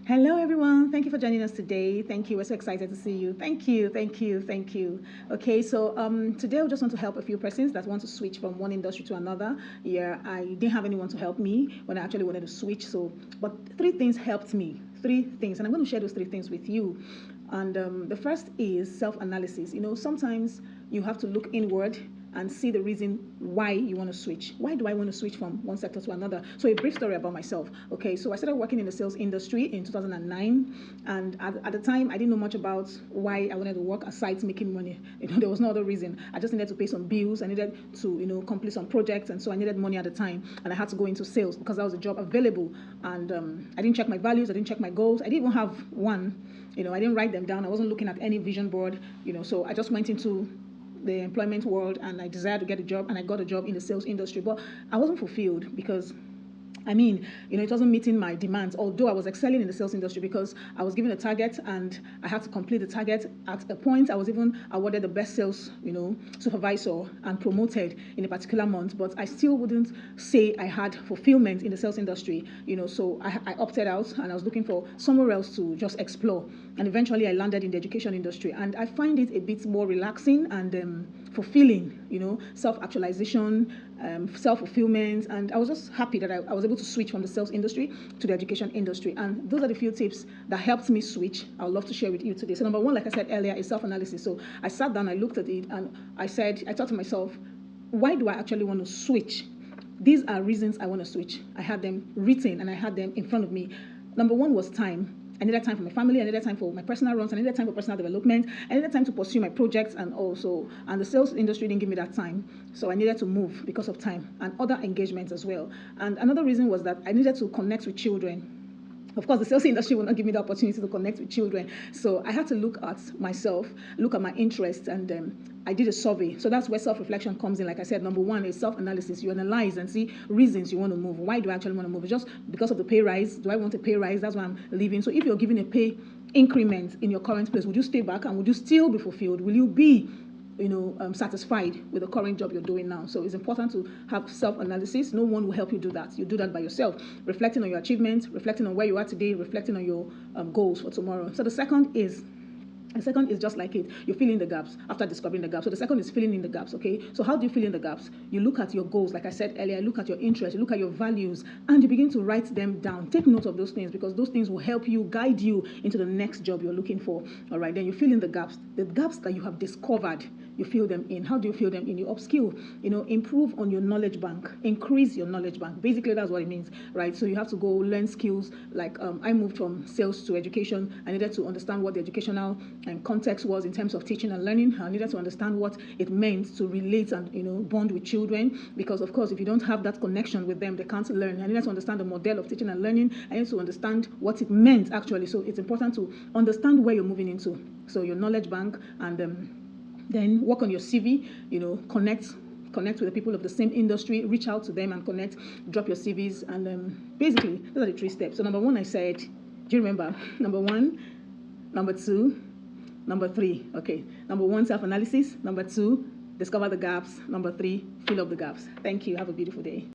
Hello, everyone. Thank you for joining us today. Thank you. We're so excited to see you. Thank you. Okay, so today I just want to help a few persons that want to switch from one industry to another. Yeah, I didn't have anyone to help me when I actually wanted to switch. But three things helped me. Three things, and I'm going to share those three things with you. And the first is self-analysis. Sometimes you have to look inward and see the reason why you want to switch. Why do I want to switch from one sector to another? So a brief story about myself. Okay, so I started working in the sales industry in 2009, and at the time I didn't know much about why I wanted to work aside making money. There was no other reason. I just needed to pay some bills. I needed to complete some projects, and so I needed money at the time, and I had to go into sales because that was a job available. And I didn't check my values. I didn't check my goals. I didn't even have one. I didn't write them down. I wasn't looking at any vision board. So I just went into the employment world, and I desired to get a job, and I got a job in the sales industry, but I wasn't fulfilled because it wasn't meeting my demands, although I was excelling in the sales industry because I was given a target and I had to complete the target. At a point, I was even awarded the best sales, supervisor and promoted in a particular month, but I still wouldn't say I had fulfillment in the sales industry, so I opted out and I was looking for somewhere else to just explore. And eventually I landed in the education industry, and I find it a bit more relaxing and fulfilling, self-actualization, self-fulfillment. And I was just happy that I was able to switch from the sales industry to the education industry. And those are the few tips that helped me switch. I would love to share with you today. So number one, like I said earlier, is self-analysis. So I sat down, I looked at it, and I thought to myself, why do I actually want to switch? These are reasons I want to switch. I had them written and I had them in front of me. Number one was time. I needed time for my family. I needed time for my personal runs. I needed time for personal development. I needed time to pursue my projects, and the sales industry didn't give me that time. So I needed to move because of time and other engagements as well. And another reason was that I needed to connect with children. Of course, the sales industry will not give me the opportunity to connect with children. So I had to look at myself, look at my interests, and I did a survey. So that's where self-reflection comes in. Like I said, number one is self-analysis. You analyze and see reasons you want to move. Why do I actually want to move? Just because of the pay rise? Do I want a pay rise? That's why I'm leaving. So if you're given a pay increment in your current place, would you stay back and would you still be fulfilled? Will you be satisfied with the current job you're doing now? So it's important to have self-analysis. No one will help you do that. You do that by yourself, reflecting on your achievements, reflecting on where you are today, reflecting on your goals for tomorrow. So the second is just like it. You fill in the gaps after discovering the gaps. So the second is filling in the gaps, okay? So how do you fill in the gaps? You look at your goals, like I said earlier, look at your interests, you look at your values, and you begin to write them down. Take note of those things because those things will help you, guide you into the next job you're looking for, all right? Then you fill in the gaps that you have discovered. You fill them in. How do you fill them in? You upskill, improve on your knowledge bank, increase your knowledge bank. Basically, that's what it means, right? So you have to go learn skills. Like I moved from sales to education. I needed to understand what the educational context was in terms of teaching and learning. I needed to understand what it meant to relate and bond with children, because of course if you don't have that connection with them, they can't learn. I needed to understand the model of teaching and learning. I needed to understand what it meant actually. So it's important to understand where you're moving into. So your knowledge bank, and then work on your CV, connect with the people of the same industry, reach out to them and connect, drop your CVs, and basically those are the three steps. So number one, I said, do you remember? Number one, number two, number three. Okay, number one, self-analysis. Number two, discover the gaps. Number three, fill up the gaps. Thank you. Have a beautiful day.